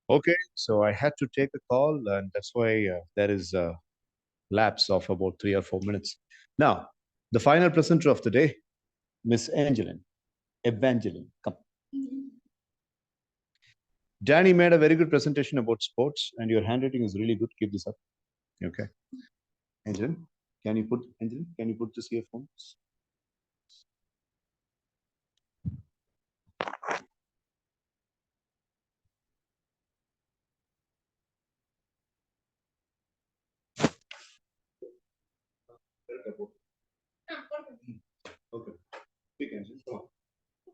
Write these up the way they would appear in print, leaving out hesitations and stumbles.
Okay, so I had to take a call, and that's why there is a lapse of about 3 or 4 minutes. Now, the final presenter of the day, Miss Angeline, Evangeline. Come. Danny made a very good presentation about sports, and your handwriting is really good. Keep this up. Okay. Angeline, can you put this earphones? Okay. Speak, Angeline. Come on.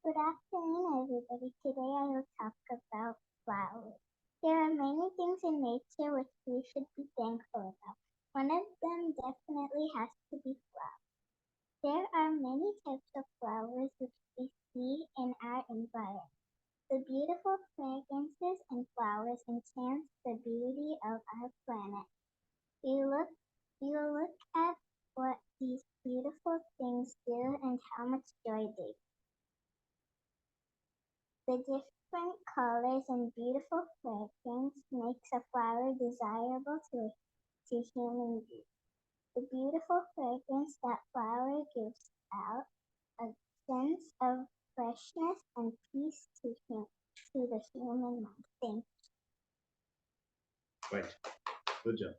Good afternoon, everybody. Today I will talk about flowers. There are many things in nature which we should be thankful about. One of them definitely has to be flowers. There are many types of flowers which we see in our environment. The beautiful fragrances and flowers enhance the beauty of our planet. You look at what these beautiful things do and how much joy they The different colors and beautiful fragrance makes a flower desirable to human beings. The beautiful fragrance that flower gives out a sense of freshness and peace to the human mind. Thank Right. Good job.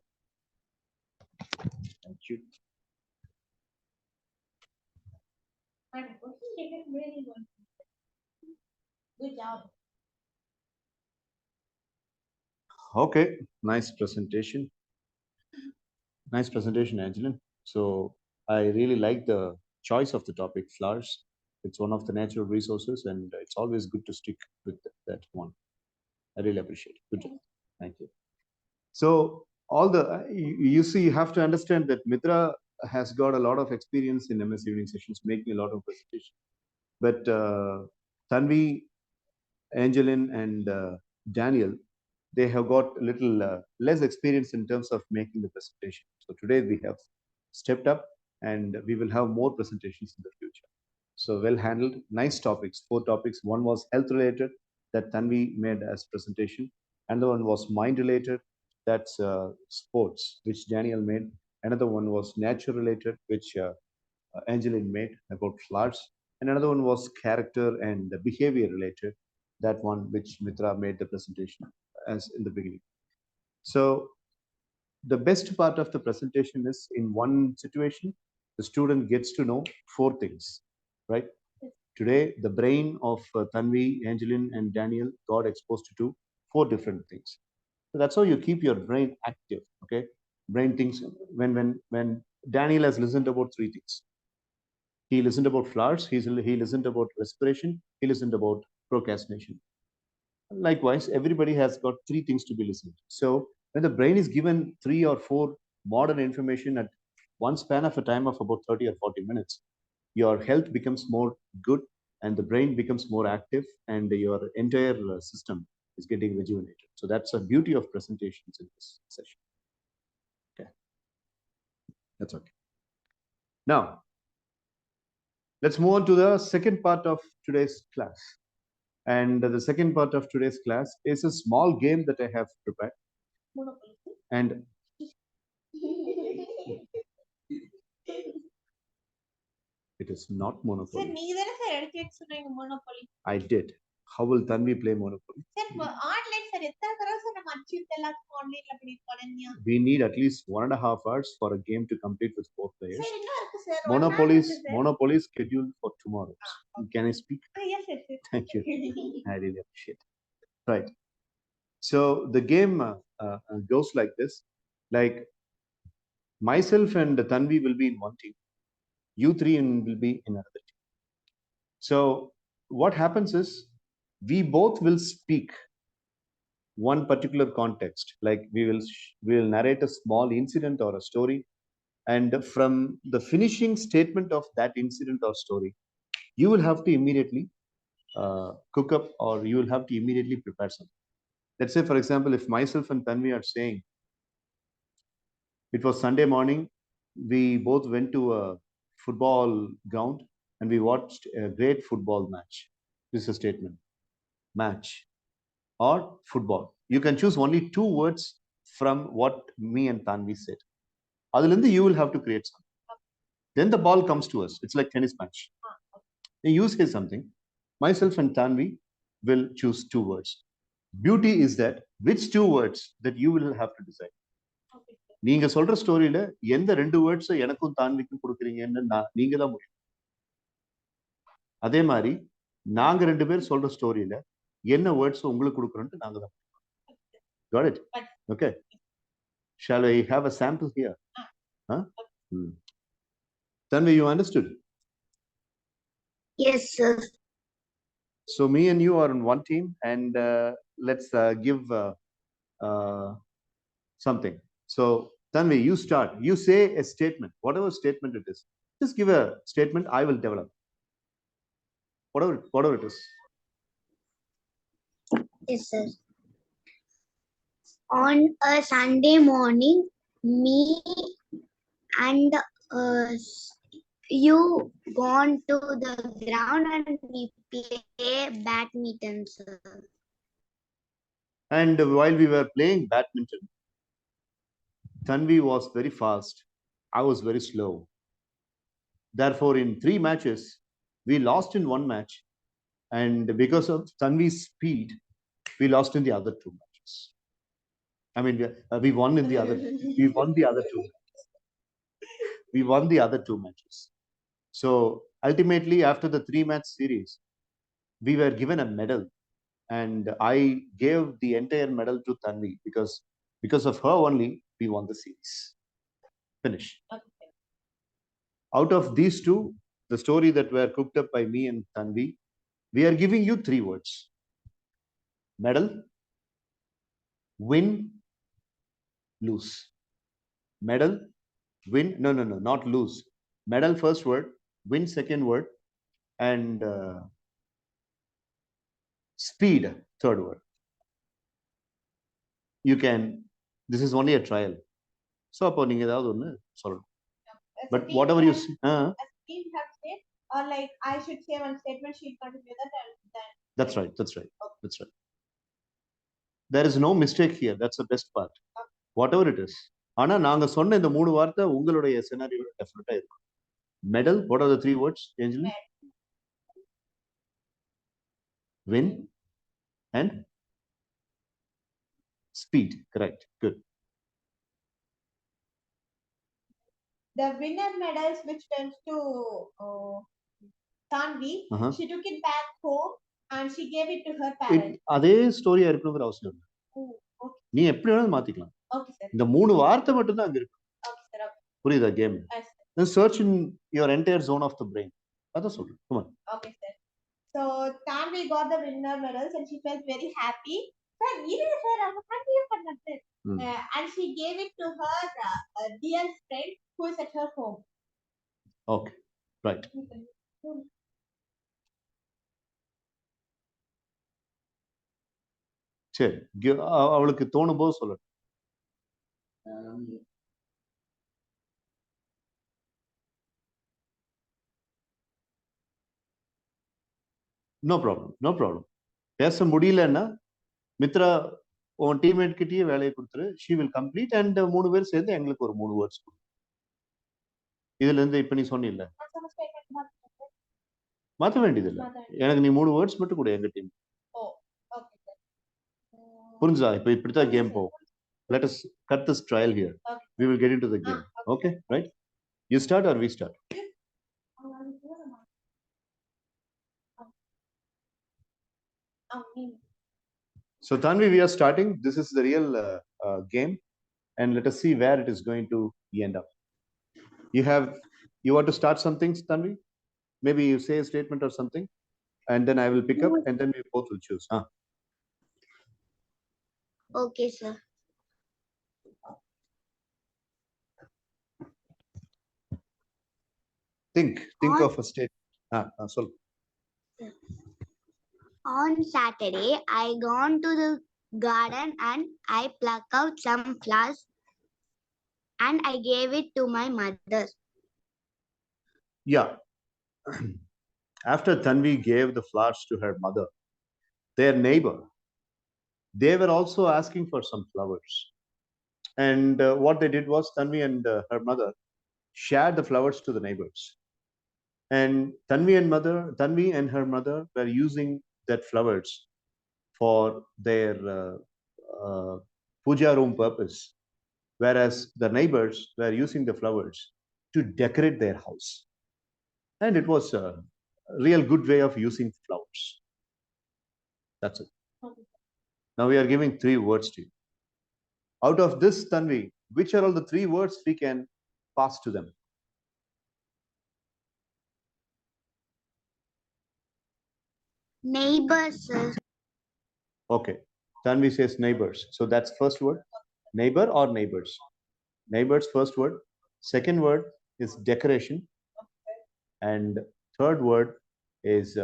Thank you. Good job. Okay. Nice presentation. Nice presentation, Angeline. So I really like the choice of the topic, flowers. It's one of the natural resources, and it's always good to stick with that one. I really appreciate it. Good job. Thank you. So all the you see, you have to understand that Mitra has got a lot of experience in MS evening sessions, making a lot of presentations. But Tanvi, Angeline, and Daniel, they have got a little less experience in terms of making the presentation. So today we have stepped up, and we will have more presentations in the future. So well handled, nice topics, 4 topics. One was health related that Tanvi made as presentation. Another one was mind related, that's sports, which Daniel made. Another one was nature related, which Angeline made about flowers. And another one was character and behavior related, that one which Mitra made the presentation as in the beginning. So the best part of the presentation is in one situation, the student gets to know 4 things, right? Today, the brain of Tanvi, Angeline, and Daniel got exposed to 4 different things. So that's how you keep your brain active. Okay, brain thinks when Daniel has listened about 3 things. He listened about flowers. He listened about respiration. He listened about procrastination. Likewise, everybody has got 3 things to be listened. So when the brain is given 3 or 4 modern information at one span of a time of about 30 or 40 minutes, your health becomes more good and the brain becomes more active and your entire system is getting rejuvenated. So that's the beauty of presentations in this session. Okay, that's okay. Now, let's move on to the second part of today's class. And the second part of today's class is a small game that I have prepared. And it is not Monopoly. I did. How will Tanvi play Monopoly? We need at least 1.5 hours for a game to complete with 4 players. Monopoly is scheduled for tomorrow. Can I speak? Yes. Thank you. I really appreciate it. Right. So the game goes like this. Like myself and Tanvi will be in one team. You three will be in another team. So what happens is we both will speak one particular context. Like we will narrate a small incident or a story, and from the finishing statement of that incident or story, you will have to immediately cook up, or you will have to immediately prepare something. Let's say, for example, if myself and Tanvi are saying it was Sunday morning, we both went to a football ground and we watched a great football match. This is a statement. Match. or football. You can choose only two words from what me and Tanvi said. Adilindi, you will have to create something. Then the ball comes to us. It's like tennis match. Then you say something. Myself and Tanvi will choose two words. Beauty is that which two words that you will have to decide. நீங்க சொல்ற ஸ்டோரியில எந்த ரெண்டு words எனக்கும் தான்விக்கும் கொடுக்குறீங்கன்னு நீங்க தான் முடியும். அதே மாதிரி நாங்க ரெண்டு பேர் சொல்ற ஸ்டோரியில என்ன வேர்ட்ஸ் உங்களுக்கு கொடுக்குறோம்னு நாங்க தான். Got it? Okay. Shall I have a sample here? Huh? Tanvi, you understood? Yes, sir. So me and you are on one team, and let's give something. So Tanvi, you start. You say a statement, whatever statement it is. Just give a statement. I will develop. Whatever it is. Yes, sir. On a Sunday morning, me and you gone to the ground and we play badminton, sir. And while we were playing badminton, Tanvi was very fast. I was very slow. Therefore, in 3 matches, we lost in one match. And because of Tanvi's speed, we lost in the other 2 matches. I mean, we won in the other. We won the other 2. We won the other 2 matches. So ultimately, after the 3-match series, we were given a medal, and I gave the entire medal to Tanvi because of her only we won the series. Finish. Okay. Out of these two, the story that were cooked up by me and Tanvi, we are giving you 3 words: medal, win, lose. Medal, win. No, not lose. Medal first word, win second word, and speed third word. You can. This is only a trial. So அப்போ நீங்க ஏதாவது ஒன்று சொல்லணும். But whatever you say, as team have said, or like I should say one statement, she'll continue that, and then. That's right. Okay. That's right. There is no mistake here. That's the best part. Okay. Whatever it is. ஆனா நாங்க சொன்ன இந்த 3 வார்த்தை உங்களுடைய சினாரியோல டெஃபினட்டா இருக்கும். Medal, what are the 3 words, Anjali? Win and speed. Correct. Good. The winner medals which went to Tanvi, she took it back home and she gave it to her parents. அதே ஸ்டோரியா இருக்கணும்ங்கற அவசியம் இல்ல. ஓகே. நீ எப்படி வேணாலும் மாத்திக்கலாம். Okay sir. இந்த 3 வார்த்தை மட்டும் தான் அங்க இருக்கு. Okay sir. புரியுதா game? Yes. Then search in your entire zone of the brain. அத சொல்லு. Come on. Okay sir. So Tanvi got the winner medals and she felt very happy. Sir, even sir, I'm continue பண்ணது. And she gave it to her dear friend who is at her home. Okay. Right. சரி, அவளுக்கு தோணும் போது சொல்லு. No problem. பேச முடியலன்னா மித்ரா உன் teammate கிட்டயே வேலையை கொடுத்துரு. ஷீ வில் கம்ப்ளீட் அண்ட் 3 பேர் சேர்ந்து எங்களுக்கு ஒரு 3 வேர்ட்ஸ் கொடு. இதுல இருந்து இப்ப நீ சொன்னில்ல, மாத்த வேண்டியது இல்ல. எனக்கு நீ 3 வேர்ட்ஸ் மட்டும் கொடு எங்க டீம். புரிஞ்சா? இப்ப இப்படித்தான் கேம் போகும். Let us cut this trial here. Okay. We will get into the game. Okay, right? You start or we start? So Tanvi, we are starting. This is the real game, and let us see where it is going to end up. You want to start something, Tanvi? Maybe you say a statement or something, and then I will pick up, and then we both will choose. Okay, sir. Think of a statement. So. On Saturday, I gone to the garden and I pluck out some flowers and I gave it to my mother. Yeah. After Tanvi gave the flowers to her mother, their neighbor they were also asking for some flowers. And what they did was Tanvi and her mother shared the flowers to the neighbors. And Tanvi and her mother were using that flowers for their puja room purpose, whereas the neighbors were using the flowers to decorate their house. And it was a real good way of using flowers. That's it. Now we are giving three words to you. Out of this, Tanvi, which are all the three words we can pass to them? Neighbors. Okay. Tanvi says neighbors. So that's first word. Neighbor or neighbors? Neighbors, first word. Second word is decoration. And third word is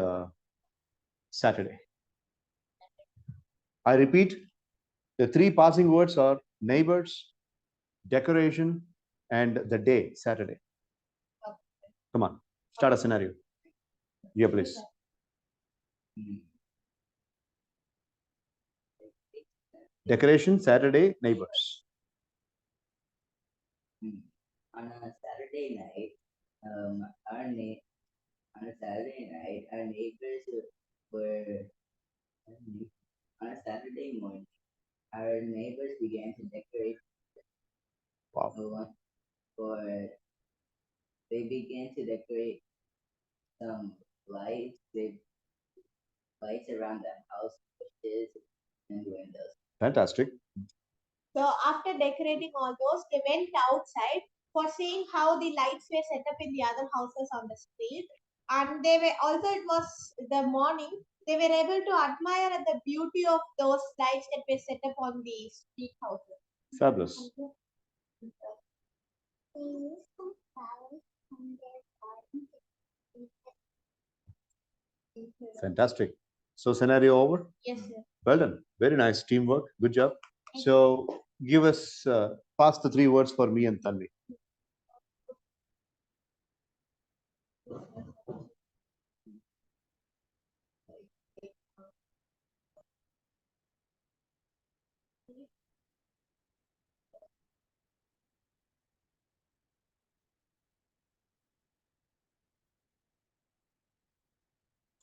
Saturday. I repeat, the three passing words are neighbors, decoration, and the day, Saturday. Come on, start a scenario. Yeah, please. Decoration, Saturday, neighbors. On a Saturday night, um, our na- on a Saturday night, our neighbors were on a Saturday morning. Our neighbors began to decorate Wow. for. They began to decorate some lights. They lights around the house, bushes, and windows. Fantastic. So after decorating all those, they went outside for seeing how the lights were set up in the other houses on the street. And they were also, it was the morning, they were able to admire the beauty of those lights that were set up on the street houses. Fabulous. They used some flowers from their garden to Fantastic. So scenario over? Yes, sir. Well done. Very nice teamwork. Good job. So give us, pass the three words for me and Tanvi.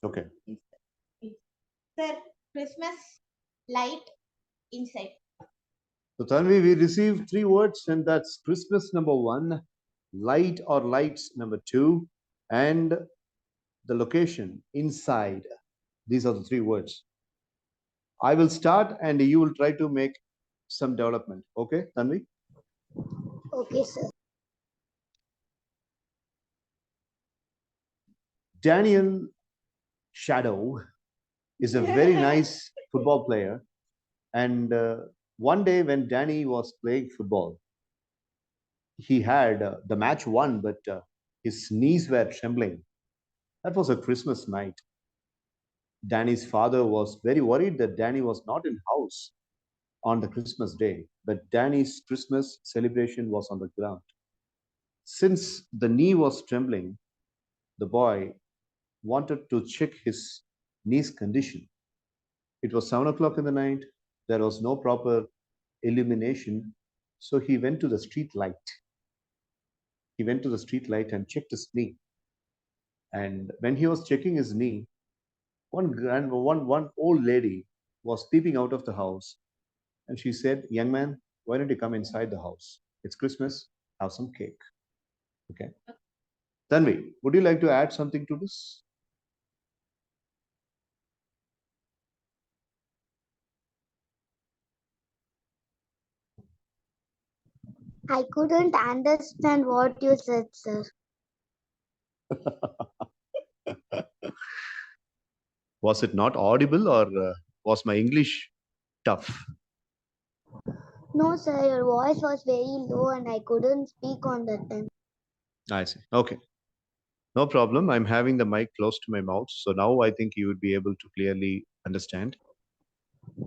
Okay. Sir, Christmas light inside. So Tanvi, we received three words, and that's Christmas number one, light or lights number two, and the location inside. These are the three words. I will start, and you will try to make some development. Okay, Tanvi? Okay, sir. Daniel Shadow is a very nice football player. And one day when Danny was playing football, he had the match won, but his knees were trembling. That was a Christmas night. Danny's father was very worried that Danny was not in house on the Christmas day, but Danny's Christmas celebration was on the ground. Since the knee was trembling, the boy wanted to check his knee's condition. It was 7 o'clock in the night. There was no proper illumination. So he went to the street light. He went to the street light and checked his knee. And when he was checking his knee, one old lady was peeping out of the house, and she said, "Young man, why don't you come inside the house? It's Christmas. Have some cake." Okay. Tanvi, would you like to add something to this? I couldn't understand what you said, sir. Was it not audible, or was my English tough? No, sir, your voice was very low and I couldn't speak on that time. I see. Okay. No problem. I'm having the mic close to my mouth. So now I think you would be able to clearly understand.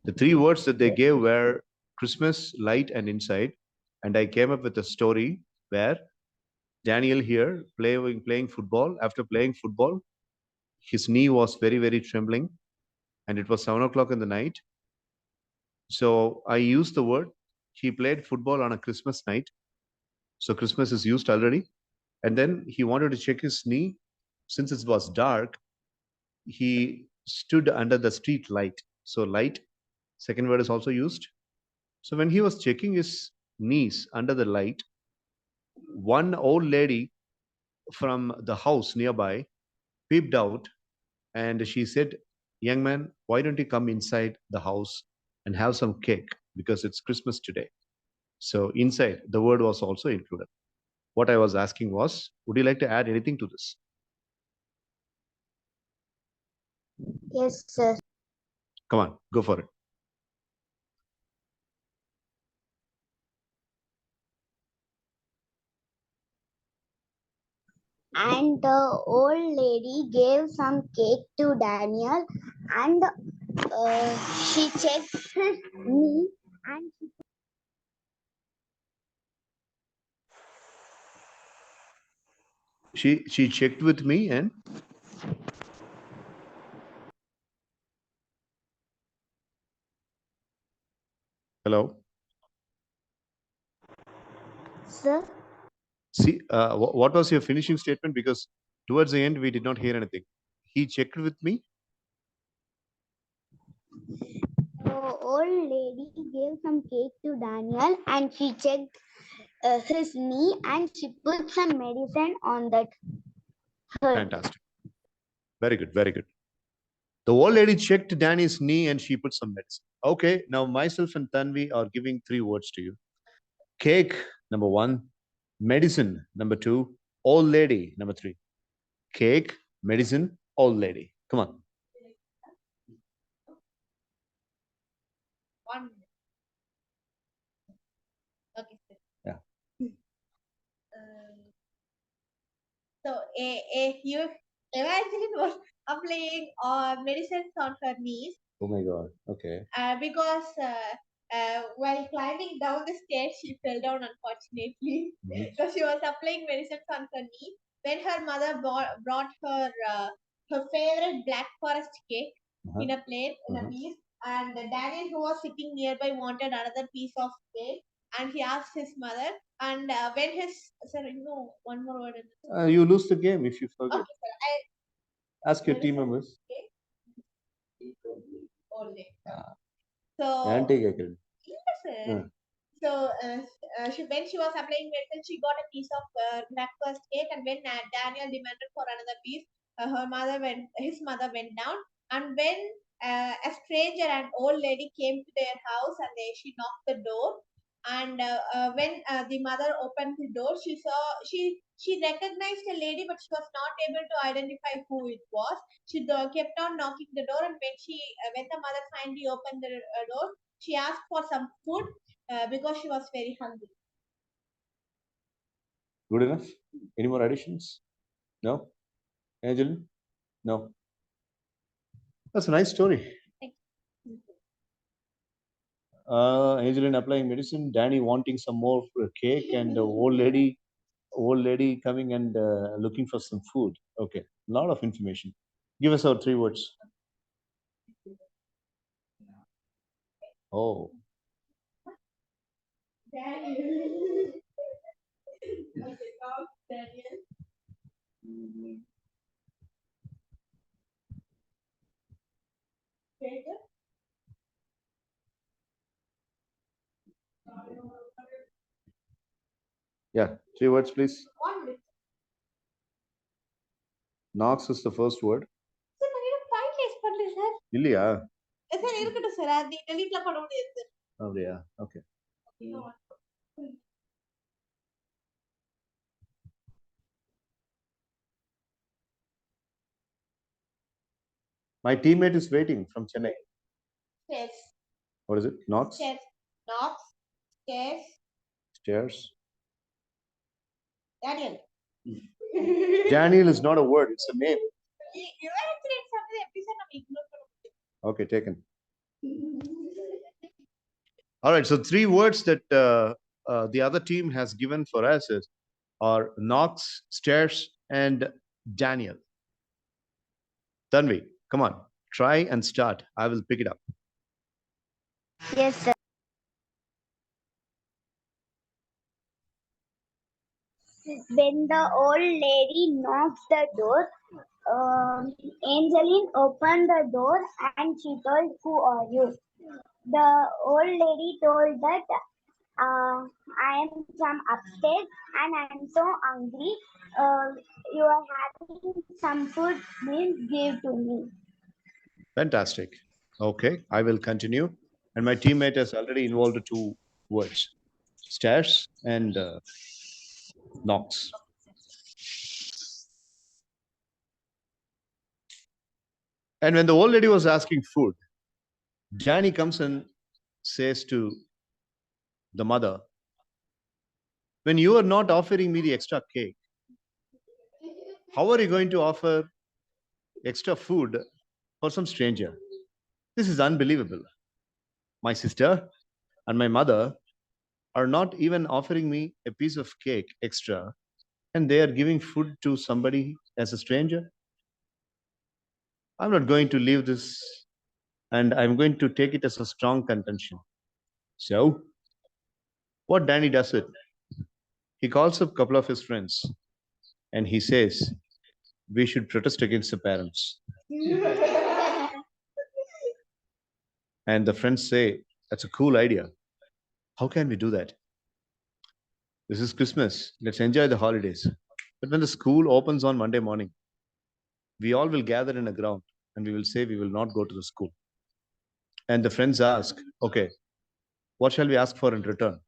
The three words that they gave were Christmas, light, and inside. And I came up with a story where Daniel here playing football. After playing football, his knee was very, very trembling. And it was 7 o'clock in the night. So I used the word. He played football on a Christmas night. So Christmas is used already. And then he wanted to check his knee. Since it was dark, he stood under the street light. So light, second word is also used. So when he was checking his knees under the light, one old lady from the house nearby peeped out and she said, "Young man, why don't you come inside the house and have some cake because it's Christmas today?" So inside, the word was also included. What I was asking was, would you like to add anything to this? Yes, sir. Come on, go for it. And the old lady gave some cake to Daniel, and she checked his knee, and She checked with me and hello. sir, See, what was your finishing statement? Because towards the end we did not hear anything. He checked with me. the old lady gave some cake to Daniel, and she checked his knee, and she put some medicine on that hurt. Fantastic. Very good. Very good. The old lady checked Danny's knee and she put some medicine. Okay, now myself and Tanvi are giving 3 words to you. Cake, number 1. Medicine, number 2. Old lady, number 3. Cake, medicine, old lady. Come on. 1 minute. Okay, sir. Yeah. So you Evangeline was applying medicines on her knees Oh my God. Okay. because while climbing down the stairs, she fell down unfortunately. So she was applying medicines on her knee when her mother brought her her favorite black forest cake in a plate in a piece. And Daniel, who was sitting nearby, wanted another piece of cake, and he asked his mother. And when his sorry, no, one more word. You lose the game if you forget. Okay, sir. Ask your team members. Only. Ah. So Auntie Gekil. yes, sir. So when she was applying medicine, she got a piece of breakfast cake, and when Daniel demanded for another piece, his mother went down, and when a stranger and old lady came to their house, and she knocked the door, and when the mother opened the door, she recognized a lady, but she was not able to identify who it was. She kept on knocking the door, and when the mother finally opened the door, she asked for some food because she was very hungry. Good enough? Any more additions? No? Angel? No. That's a nice story. Angeline applying medicine, Danny wanting some more cake, and the old lady coming and looking for some food. Okay, a lot of information. Give us our 3 words. Oh, Daniel. Okay, now Daniel. Stranger. yeah, 3 words, please. 1 minute. Knox is the first word. Sir, நான் இன்னும் finalize பண்ணல sir. இல்லையா? Sir இருக்கட்டும் sir. அது delete பண்ண முடியாது sir. அப்படியா? Okay. My teammate is waiting from Chennai. Stairs. What is it? Knox? Stairs. Knocks. Stairs. Stairs. Daniel. Daniel is not a word, it's a name. You are actually something episode நம்ம ignore பண்ண முடியும். Okay, taken. All right, so 3 words that the other team has given for us are Knox, Stairs, and Daniel. Tanvi, come on, try and start. I will pick it up. Yes, sir. When the old lady knocks the door, Angeline opened the door and she told, "Who are you?" The old lady told that I am from upstairs and I am so hungry. You are having some food, please give to me. Fantastic. Okay, I will continue. And my teammate has already involved two words, stairs and knocks. And when the old lady was asking food, Danny comes and says to the mother, when you are not offering me the extra cake, how are you going to offer extra food for some stranger? This is unbelievable. My sister and my mother are not even offering me a piece of cake extra, and they are giving food to somebody as a stranger. I'm not going to leave this, and I'm going to take it as a strong contention. So, what Danny does it? He calls up a couple of his friends and he says, we should protest against the parents. And the friends say, that's a cool idea. How can we do that? This is Christmas. Let's enjoy the holidays. But when the school opens on Monday morning, we all will gather in a ground and we will say we will not go to the school. And the friends ask, okay, what shall we ask for in return?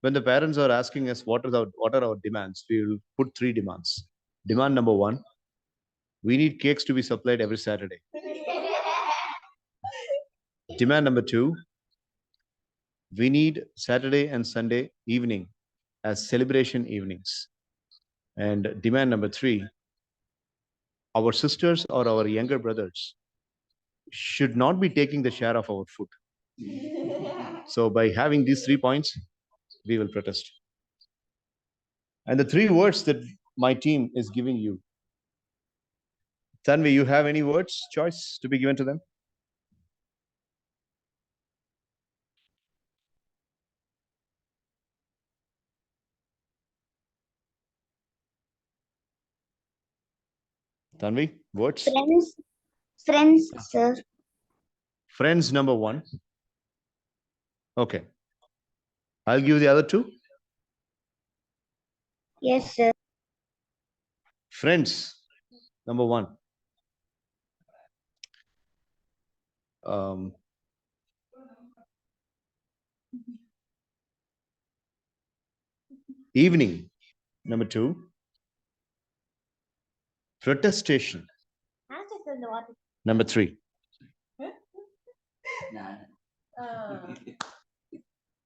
When the parents are asking us what are our demands, we will put three demands. Demand number one, we need cakes to be supplied every Saturday. Demand number two, we need Saturday and Sunday evening as celebration evenings. And demand number three, our sisters or our younger brothers should not be taking the share of our food. So by having these 3 points, we will protest. And the three words that my team is giving you. Tanvi, you have any words choice to be given to them? Tanvi, words? Friends, sir. Friends number one. Okay. I'll give the other two. Yes, sir. Friends number one. Um, evening number two. Protestation number three.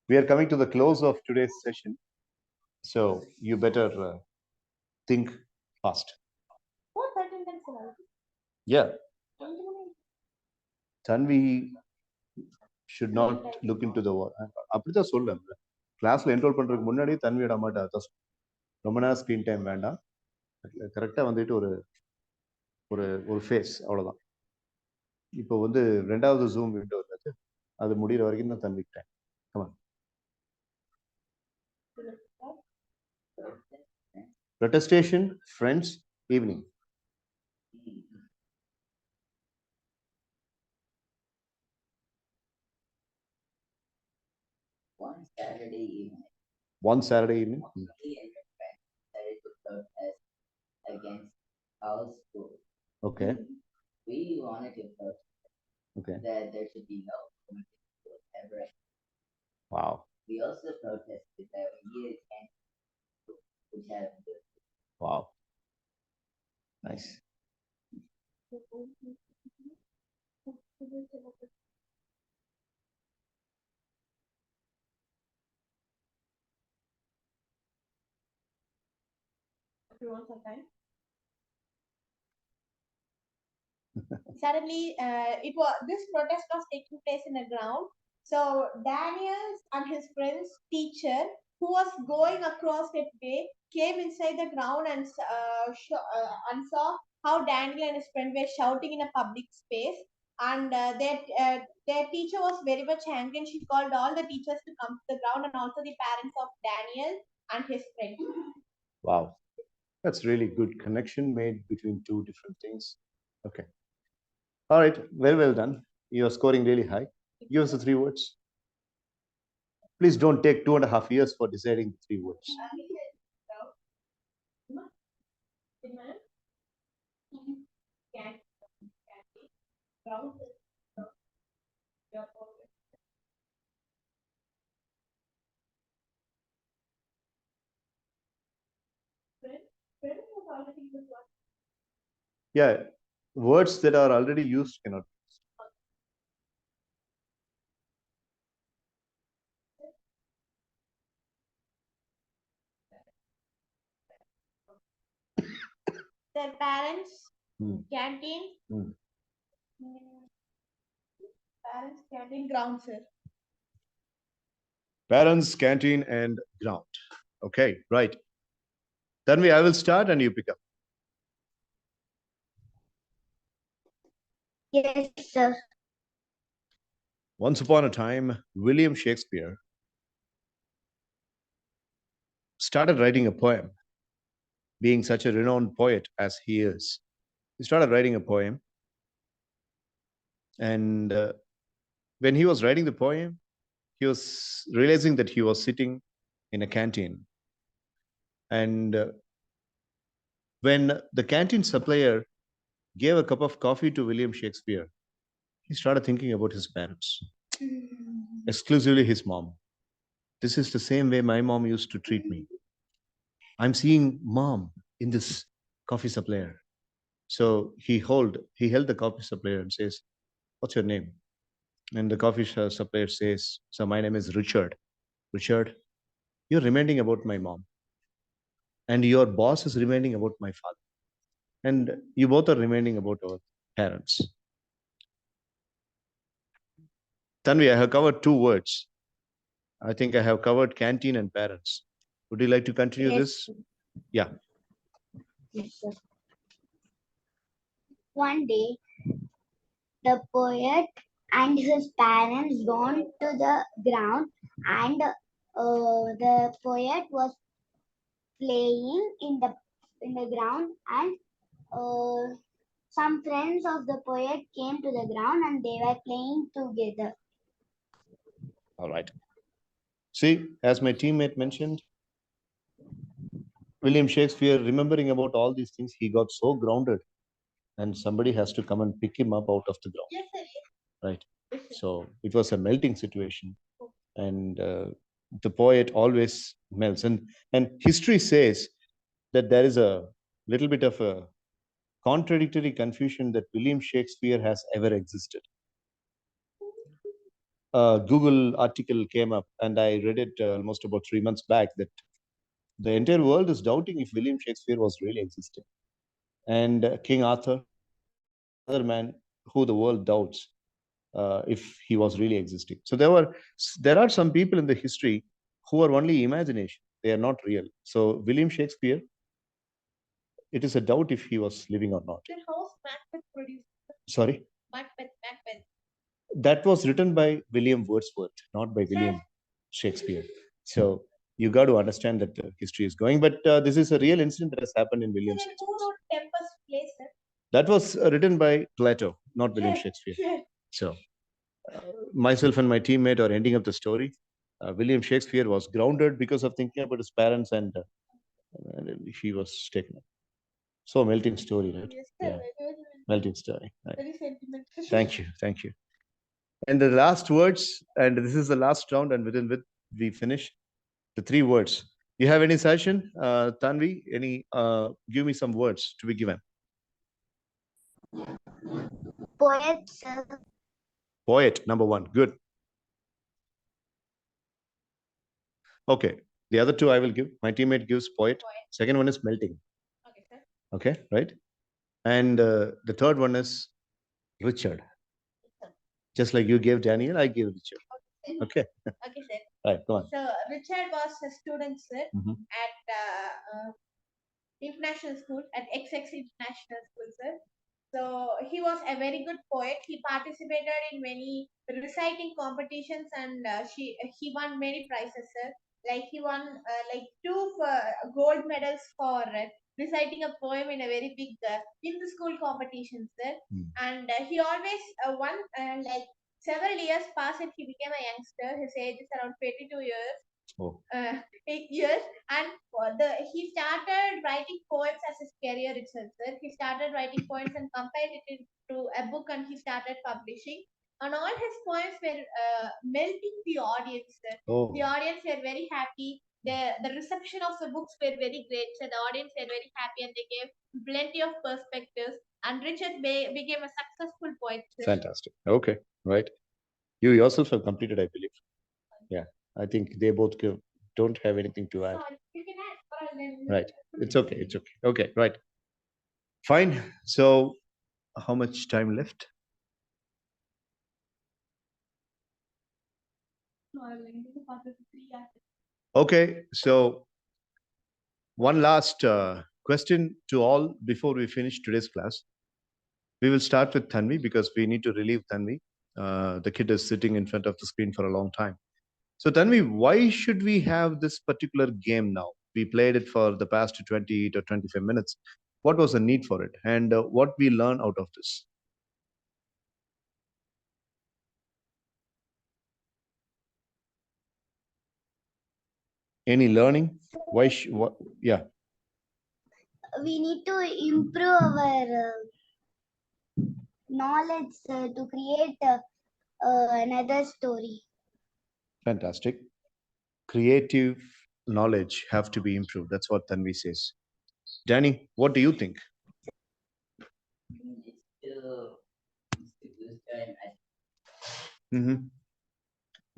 We are coming to the close of today's session, so you better think fast. Yeah, Tanvi should not look into the war. அப்படிதான் சொல்றேன் கிளாஸ்ல enrol பண்றதுக்கு முன்னாடி தன்வியோட அம்மாட்ட அதான் சொன்னேன். ரொம்ப நேரம் ஸ்க்ரீன் டைம் வேண்டாம், கரெக்டாக வந்துட்டு ஒரு ஒரு ஒரு ஃபேஸ் அவ்வளோதான். இப்போ வந்து ரெண்டாவது ஜூம் விண்டோ இருந்துச்சு, அது முடிகிற வரைக்கும் தான் தன்விக்கிட்டேன். Protestation, friends, evening. One Saturday evening, One Saturday evening. he and her friends decided to protest against our school. Okay. We wanted to protest Okay. that there should be no permitted school ever. Wow. We also protested that we needed candy, which have good. Wow. Nice. Suddenly, this protest was taking place in a ground. So Daniel and his friend's teacher, who was going across that way, came inside the ground and saw how Daniel and his friend were shouting in a public space. and their teacher was very much angry, and she called all the teachers to come to the ground, and also the parents of Daniel and his friend. Wow. That's really good connection made between two different things. Okay. All right. Very well done. You're scoring really high. Give us the three words. Please don't take 2.5 years for deciding the three words. Yeah. Words that are already used cannot. Their parents, Hmm. canteen, Hmm. parents, canteen, ground, sir. Parents, canteen, and ground. Okay. Right. Tanvi, I will start and you pick up. Yes, sir. Once upon a time, William Shakespeare started writing a poem, being such a renowned poet as he is. He started writing a poem, and when he was writing the poem, he was realizing that he was sitting in a canteen. And when the canteen supplier gave a cup of coffee to William Shakespeare, he started thinking about his parents, exclusively his mom. This is the same way my mom used to treat me. I'm seeing mom in this coffee supplier. So he held the coffee supplier and says, "What's your name?" And the coffee supplier says, "So my name is Richard. Richard, you're reminding about my mom, and your boss is reminding about my father, and you both are reminding about our parents." Tanvi, I have covered two words. I think I have covered canteen and parents. Would you like to continue Yes. this? Yeah. Yes, sir. One day, the poet and his parents gone to the ground, and the poet was playing in the ground, and uh, some friends of the poet came to the ground and they were playing together. All right. See, as my teammate mentioned, William Shakespeare, remembering about all these things, he got so grounded, and somebody has to come and pick him up out of the ground. Yes, sir. Right. So it was a melting situation, and the poet always melts. And history says that there is a little bit of a contradictory confusion that William Shakespeare has ever existed. A Google article came up, and I read it almost about 3 months back, that the entire world is doubting if William Shakespeare was really existing. And King Arthur is another man who the world doubts if he was really existing. So there are some people in the history who are only imagination; they are not real. So William Shakespeare, it is a doubt if he was living or not. Then how's Macbeth produced? Sorry, Macbeth. that was written by William Wordsworth, not by William Shakespeare. So you got to understand that history is going. But this is a real incident that has happened in William Then who Shakespeare. wrote Tempest Play, sir? That was written by Plato, not William Shakespeare. So myself and my teammate are ending up the story. William Shakespeare was grounded because of thinking about his parents, and he was taken up. So melting story, right? Yes, sir. Yeah, melting story. Right. Very sentimental. Thank you, thank you. And the last words, and this is the last round, and within with we finish the three words. You have any suggestion, Tanvi? Any? Give me some words to be given. Poet, sir. Poet, number one. Good. Okay. The other two I will give. My teammate gives poet. Second one is melting. Okay, sir. Okay, right? And the third one is Richard. Just like you gave Daniel, I gave Richard. Okay. Okay, sir. Right, go on. So Richard was a student, sir, Mhm. at international school, at XX International School, sir. So he was a very good poet. He participated in many reciting competitions, and he won many prizes, sir. Like he won like two gold medals for reciting a poem in a very big in the school competitions, sir. And he always won like several years passed and he became a youngster. His age is around 22 years. Oh, 8 years, and he started writing poems as his career itself, sir. He started writing poems and compiled it into a book, and he started publishing. And all his poems were melting the audience, sir. oh, The audience were very happy. The reception of the books were very great, so the audience were very happy, and they gave plenty of perspectives. And Richard became a successful poet, sir. fantastic. Okay, right. You yourself have completed, I believe. Yeah, I think they both don't have anything to add. Sorry, you can add, or then- Right. It's okay. It's okay. Okay, right. Fine. So, how much time left? Okay, so one last question to all before we finish today's class. We will start with Tanvi because we need to relieve Tanvi. The kid is sitting in front of the screen for a long time. So, Tanvi, why should we have this particular game now? We played it for the past 20 to 25 minutes. What was the need for it? And what we learn out of this? Any learning? Why? Yeah. We need to improve our knowledge to create another story. Fantastic. Creative knowledge have to be improved. That's what Tanvi says. Danny, what do you think? It's to boost our imagination. Mhm.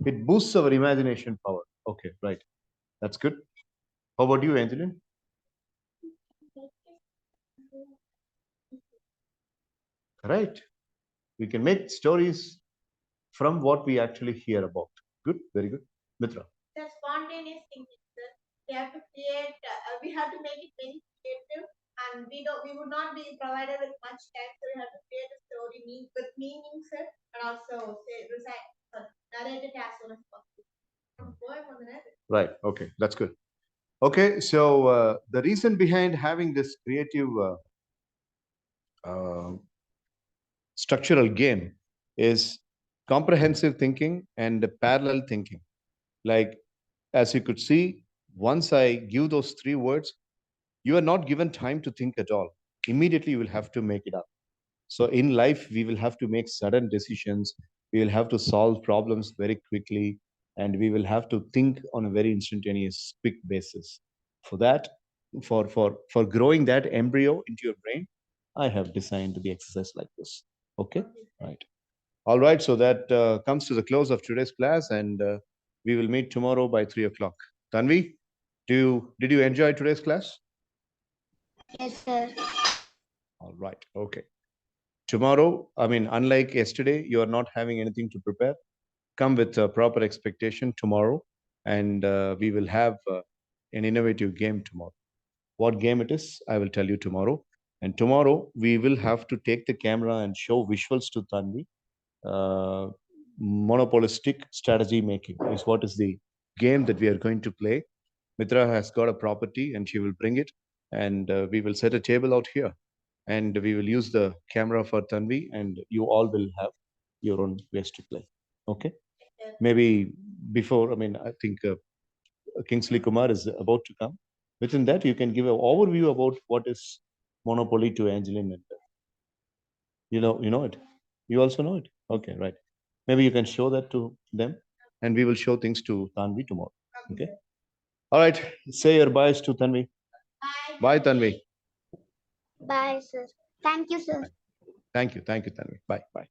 It boosts our imagination power. Okay, right. That's good. How about you, Angeline? Right. We can make stories from what we actually hear about. Good, very good. Mitra. The spontaneous thinking, sir. We have to create. We have to make it very creative, and we would not be provided with much time, so we have to create a story with meaning, sir, and also say narrate it as soon as possible. Right. Okay, that's good. Okay, so the reason behind having this creative uh, structural game is comprehensive thinking and parallel thinking. Like, as you could see, once I give those three words, you are not given time to think at all. Immediately, you will have to make it up. So, in life, we will have to make sudden decisions. We will have to solve problems very quickly, and we will have to think on a very instantaneous, quick basis. For that, for growing that embryo into your brain, I have designed the exercise like this. Okay, right. All right. So that comes to the close of today's class, and we will meet tomorrow by 3 o'clock. Tanvi, did you enjoy today's class? Yes, sir. All right. Okay. Tomorrow, I mean, unlike yesterday, you are not having anything to prepare. Come with a proper expectation tomorrow, and we will have an innovative game tomorrow. What game it is, I will tell you tomorrow. And tomorrow, we will have to take the camera and show visuals to Tanvi. Uh, Monopolistic strategy making is what is the game that we are going to play. Mitra has got a property and she will bring it, and we will set a table out here, and we will use the camera for Tanvi, and you all will have your own ways to play. Okay. Maybe before, I mean, I think Kingsley Kumar is about to come. Within that, you can give an overview about what is Monopoly to Angeline. And, you know it. You also know it. Okay, right. Maybe you can show that to them, and we will show things to Tanvi tomorrow. Okay. All right. Say your byes to Tanvi. Bye, Tanvi. Bye, sir. Thank you, sir. Thank you. Thank you, Tanvi. Bye. Bye.